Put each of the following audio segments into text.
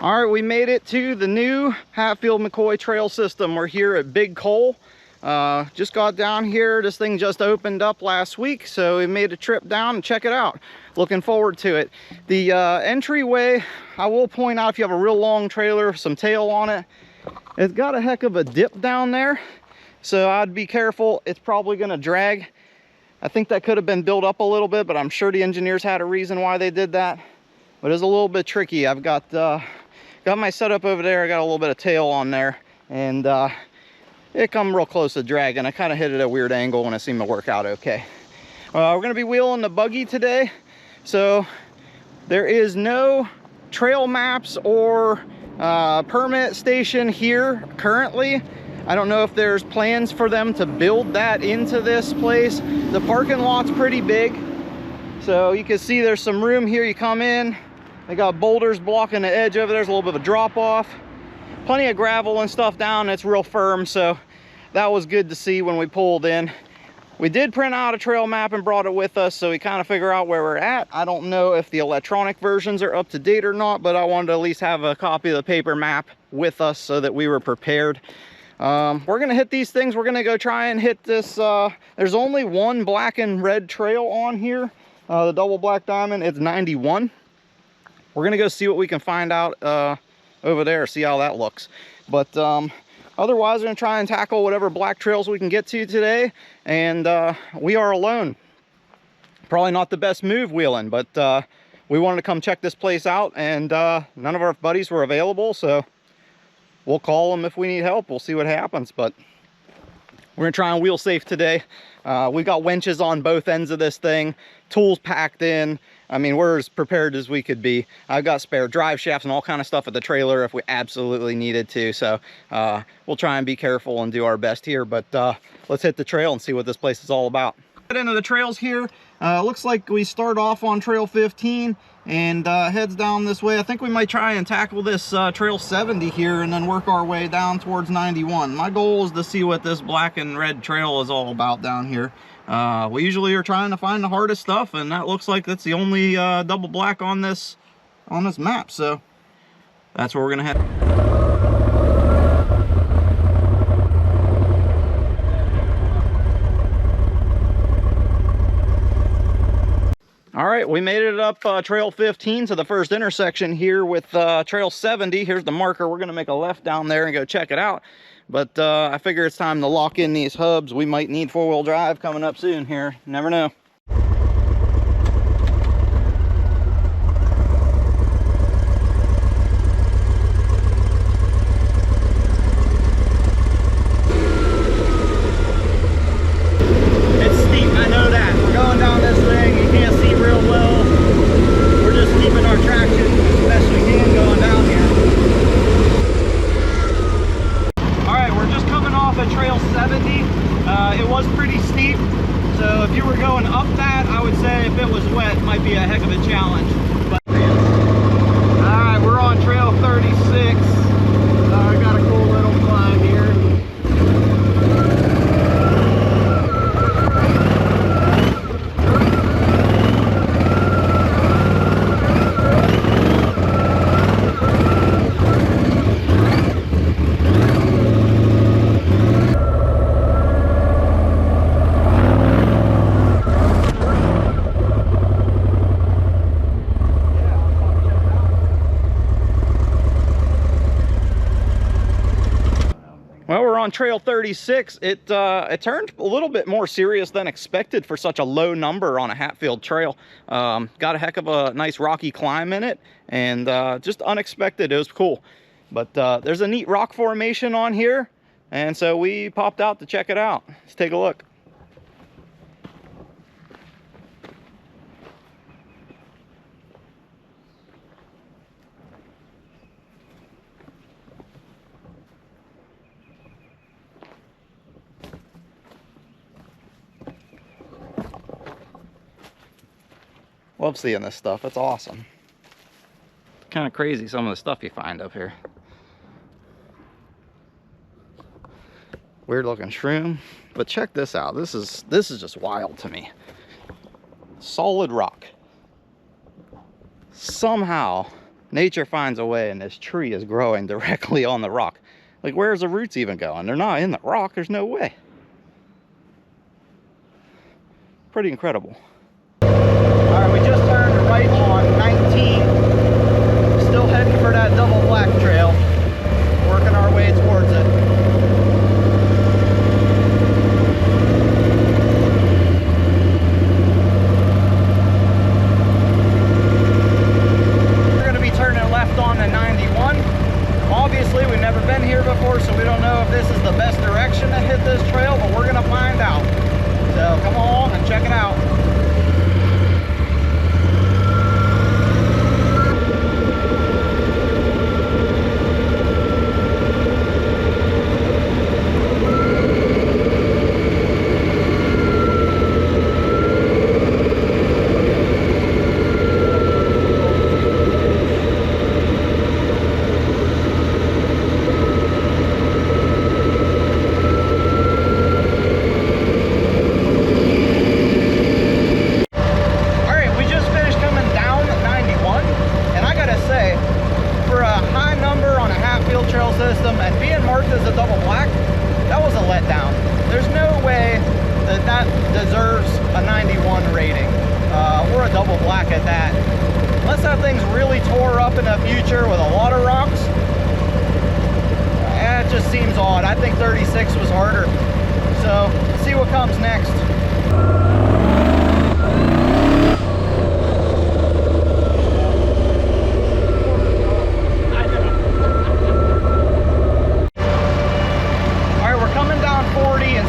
All right, we made it to the new Hatfield McCoy trail system. We're here at Big Coal. Just got down here. This thing just opened up last week, so we made a trip down and check it out. Looking forward to it. The entryway, I will point out, if you have a real long trailer, some tail on it, it's got a heck of a dip down there, so I'd be careful. It's probably going to drag. I think that could have been built up a little bit, but I'm sure the engineers had a reason why they did that. But it's a little bit tricky. I've got my setup over there. I got a little bit of tail on there, and it come real close to dragging. I kind of hit it at a weird angle, and it seemed to work out okay. We're going to be wheeling the buggy today, so there is no trail maps or permit station here currently. I don't know if there's plans for them to build that into this place. The parking lot's pretty big, so you can see there's some room here. You come in, they got boulders blocking the edge over there. There's a little bit of a drop off, plenty of gravel and stuff down. It's real firm, so that was good to see when we pulled in. We did print out a trail map and brought it with us, so we kind of figure out where we're at. I don't know if the electronic versions are up to date or not, but I wanted to at least have a copy of the paper map with us so that we were prepared. We're gonna hit these things. We're gonna go try and hit this. There's only one black and red trail on here, the double black diamond. It's 91. We're gonna go see what we can find out over there, see how that looks. But otherwise, we're gonna try and tackle whatever black trails we can get to today. And we are alone. Probably not the best move wheeling, but we wanted to come check this place out, and none of our buddies were available, so we'll call them if we need help. We'll see what happens, but we're gonna try and wheel safe today. We've got winches on both ends of this thing, tools packed in. I mean, we're as prepared as we could be. I've got spare drive shafts and all kind of stuff at the trailer if we absolutely needed to. So we'll try and be careful and do our best here, but let's hit the trail and see what this place is all about. Get into the trails here. Looks like we start off on trail 15 and heads down this way. I think we might try and tackle this trail 70 here and then work our way down towards 91. My goal is to see what this black and red trail is all about down here. We usually are trying to find the hardest stuff, and that looks like that's the only double black on this map, so that's where we're gonna head. All right, we made it up trail 15 to the first intersection here with trail 70. Here's the marker. We're gonna make a left down there and go check it out. But I figure it's time to lock in these hubs. We might need four-wheel drive coming up soon here. Never know. It's steep, I know that. We're going down this thing. You can't see real well. We're just keeping our traction as best we can going down here. Off at trail 70. It was pretty steep, so if you were going up that, I would say if it was wet, it might be a heck of a challenge. But all right, we're on trail 36. We got a cool little climb here. Well, we're on trail 36. It turned a little bit more serious than expected for such a low number on a Hatfield trail. Got a heck of a nice rocky climb in it, and just unexpected. It was cool. But there's a neat rock formation on here, and so we popped out to check it out. Let's take a look. Love seeing this stuff. It's awesome. Kind of crazy some of the stuff you find up here. Weird looking shroom, but check this out. This is just wild to me. Solid rock. Somehow nature finds a way, and this tree is growing directly on the rock. Like, where's the roots even going? They're not in the rock. There's no way. Pretty incredible. All right, we just turned right on 19. Still heading for that double black trail. Working our way towards it. We're going to be turning left on to 91. Obviously, we've never been here before, so we don't know if this is the best direction to hit this trail, but we're going to find out. So come along and check it out. System and being marked as a double black, that was a letdown. There's no way that that deserves a 91 rating or a double black at that. Unless that thing's really tore up in the future with a lot of rocks, it just seems odd. I think 36 was harder. So let's see what comes next.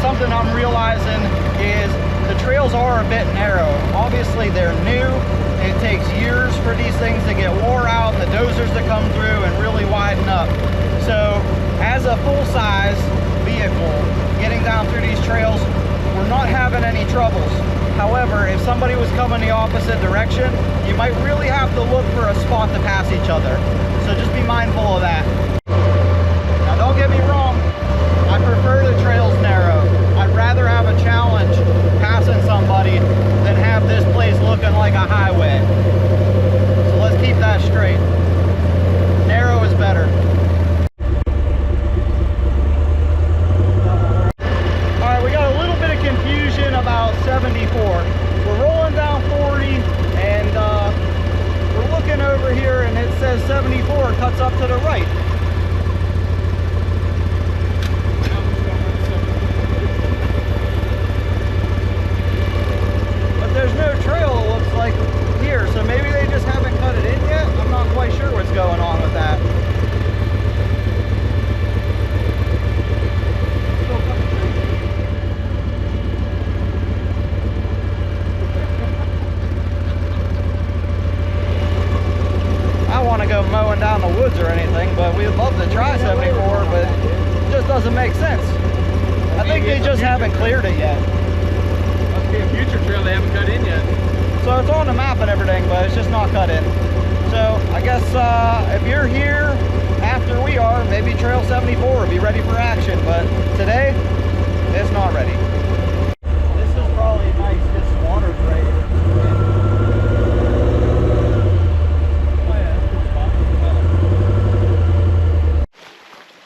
Something I'm realizing is the trails are a bit narrow. Obviously they're new. It takes years for these things to get wore out and the dozers to come through and really widen up. So as a full-size vehicle getting down through these trails, we're not having any troubles. However, if somebody was coming the opposite direction, you might really have to look for a spot to pass each other. So just be mindful of that. Now don't get me wrong, I prefer the trails narrow. I'd rather have a challenge passing somebody than have this place looking like a highway. So let's keep that straight. Narrow is better. All right, we got a little bit of confusion about 74. We're rolling down 40 and we're looking over here and it says 74 cuts up to the right. There's no trail, it looks like, here, so maybe they just haven't cut it in yet. I'm not quite sure what's going on with that. I want to go mowing down the woods or anything, but we'd love to try 74, but it just doesn't make sense. I think they just haven't cleared it yet. A future trail they haven't cut in yet. So it's on the map and everything, but it's just not cut in. So I guess if you're here after we are, maybe Trail 74 will be ready for action, but today it's not ready. This is probably nice, this water's right here.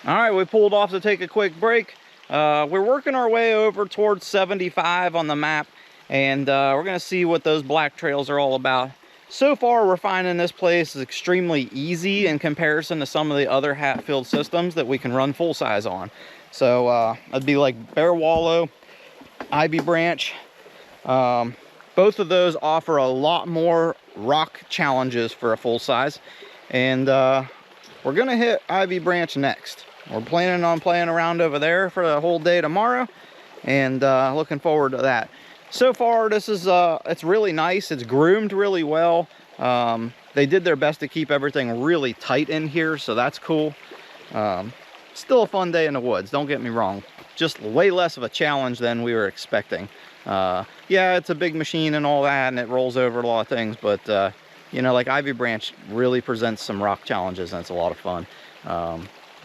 All right, we pulled off to take a quick break. We're working our way over towards 75 on the map, and we're gonna see what those black trails are all about. So far, we're finding this place is extremely easy in comparison to some of the other Hatfield systems that we can run full size on. So it'd be like Bear Wallow, Ivy Branch. Both of those offer a lot more rock challenges for a full size, and we're gonna hit Ivy Branch next. We're planning on playing around over there for the whole day tomorrow, and looking forward to that. So far, this is it's really nice. It's groomed really well. They did their best to keep everything really tight in here, so that's cool. Still a fun day in the woods, don't get me wrong. Just way less of a challenge than we were expecting. Yeah, it's a big machine and all that, and it rolls over a lot of things, but you know, like Ivy Branch really presents some rock challenges, and it's a lot of fun.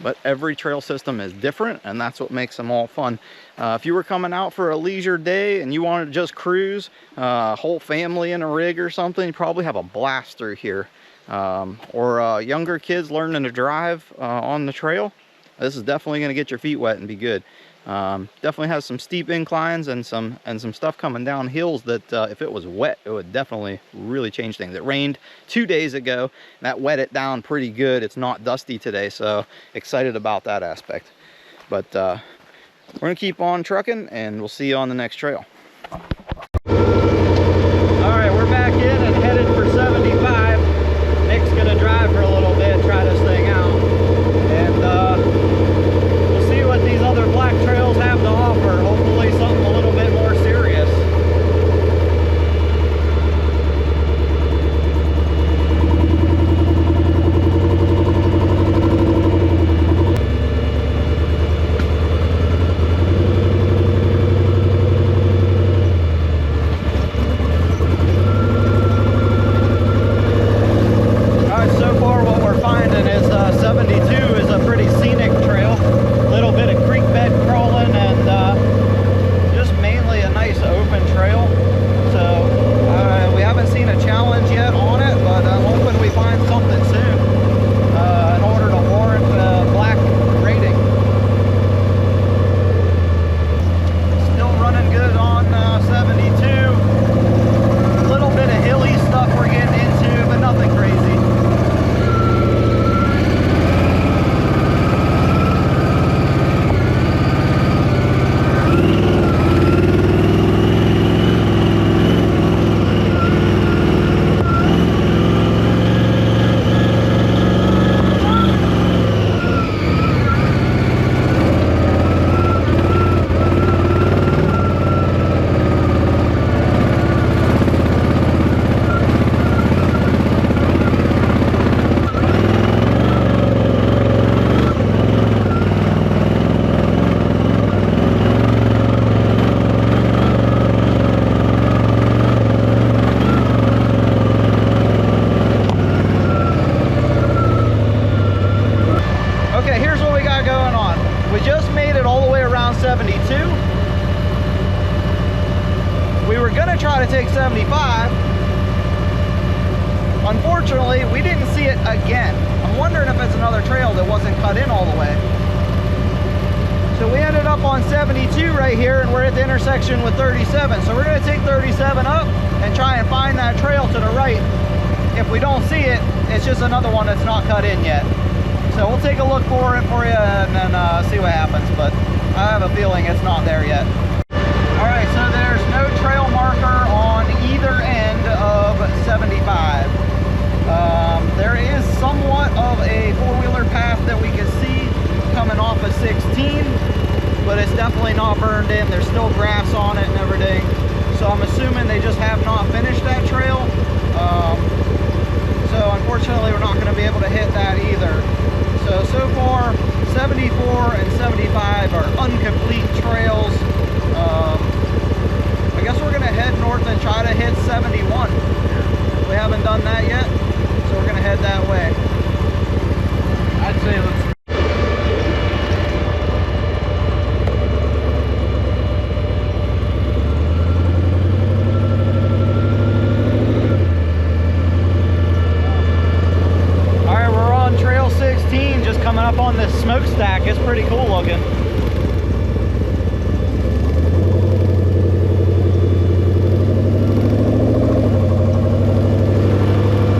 But every trail system is different, and that's what makes them all fun. If you were coming out for a leisure day and you wanted to just cruise, whole family in a rig or something, you probably have a blast through here. or younger kids learning to drive on the trail, this is definitely going to get your feet wet and be good. Definitely has some steep inclines and some stuff coming down hills that if it was wet, it would definitely really change things. It rained 2 days ago, and that wet it down pretty good. It's not dusty today, so excited about that aspect. But we're gonna keep on trucking, and we'll see you on the next trail. All right, we're back in and headed for 75. Nick's gonna drive for a little bit, try this thing out, and we'll see what these other black trails have to offer. Hopefully something a little bit more serious. So far what we're finding is 72 is a pretty scenic trail. A little bit of creek bed crawling and just mainly a nice open trail. So we haven't seen a challenge yet on it, but I'm hoping we find something soon in order to warrant the black rating. Still running good on 72. A little bit of hilly stuff we're getting into, but nothing crazy. Okay, here's what we got going on. We just made it all the way around 72. We were gonna try to take 75. Unfortunately, we didn't see it again. I'm wondering if it's another trail that wasn't cut in all the way. So we ended up on 72 right here, and we're at the intersection with 37. So we're gonna take 37 up and try and find that trail to the right. If we don't see it, it's just another one that's not cut in yet. So we'll take a look for it for you and then see what happens, but I have a feeling it's not there yet. All right, so there's no trail marker on either end of 75. There is somewhat of a four-wheeler path that we can see coming off of 16, but it's definitely not burned in. There's still grass on it and everything. So I'm assuming they just have not finished that trail. So unfortunately, we're not going to be able to hit that either. So far, 74 and 75 are incomplete trails. I guess we're going to head north and try to hit 71. We haven't done that yet, so we're going to head that way. I'd say let's... Trail 16, just coming up on this smokestack. It's pretty cool looking.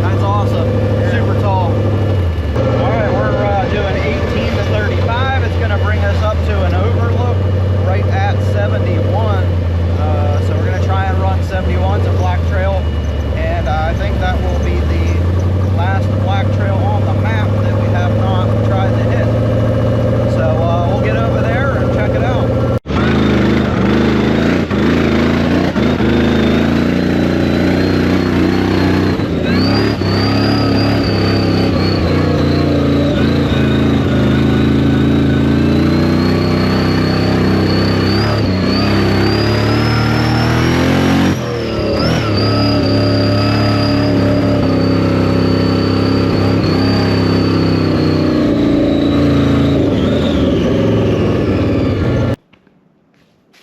That's awesome. Super tall. All right, we're doing 18 to 35. It's going to bring us up to an overlook right at 71. So we're going to try and run 71 to Black Trail, and I think that will be the last black trail on the map that we have not tried to hit. So we'll get over there and check it out.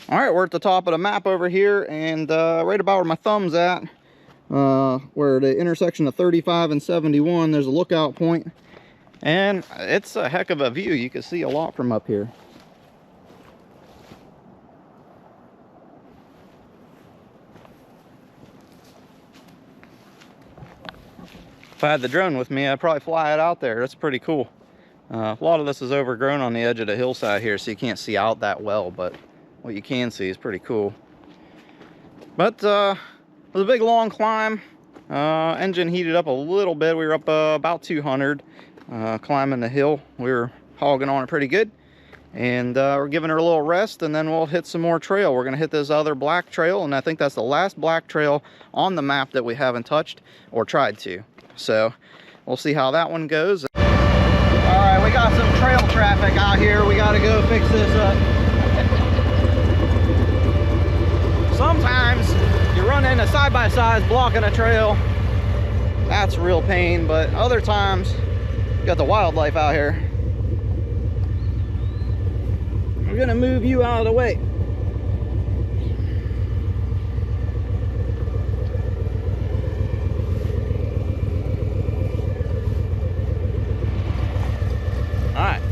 All right, we're at the top of the map over here, and right about where my thumb's at, where the intersection of 35 and 71, there's a lookout point, and it's a heck of a view. You can see a lot from up here. If I had the drone with me, I'd probably fly it out there. That's pretty cool. A lot of this is overgrown on the edge of the hillside here, so you can't see out that well, but what you can see is pretty cool. But it was a big long climb. Engine heated up a little bit. We were up about 200 climbing the hill. We were hogging on it pretty good, and we're giving her a little rest, and then we'll hit some more trail. We're gonna hit this other black trail, and I think that's the last black trail on the map that we haven't touched or tried to. So we'll see how that one goes. All right, we got some trail traffic out here. We got to go fix this up. Sometimes you run into side-by-sides blocking a trail. That's a real pain, but other times you got the wildlife out here. We're gonna move you out of the way. Alright,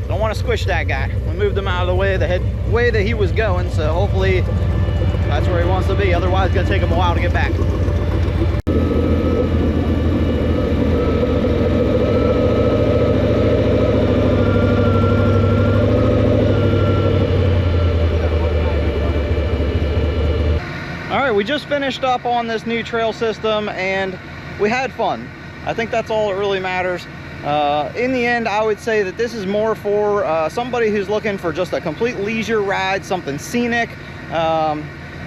don't want to squish that guy. We moved him out of the way, the way that he was going, so hopefully that's where he wants to be. Otherwise, it's going to take him a while to get back. Alright, we just finished up on this new trail system, and we had fun. I think that's all that really matters. In the end, I would say that this is more for somebody who's looking for just a complete leisure ride, something scenic,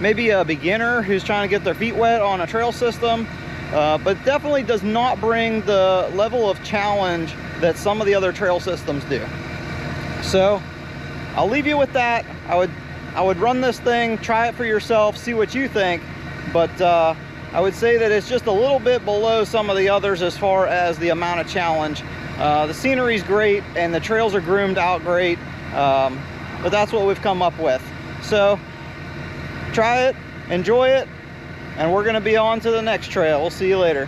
maybe a beginner who's trying to get their feet wet on a trail system, but definitely does not bring the level of challenge that some of the other trail systems do. So I'll leave you with that. I would run this thing, try it for yourself, see what you think, but I would say that it's just a little bit below some of the others as far as the amount of challenge. The scenery's great and the trails are groomed out great, but that's what we've come up with. So try it, enjoy it, and we're gonna be on to the next trail. We'll see you later.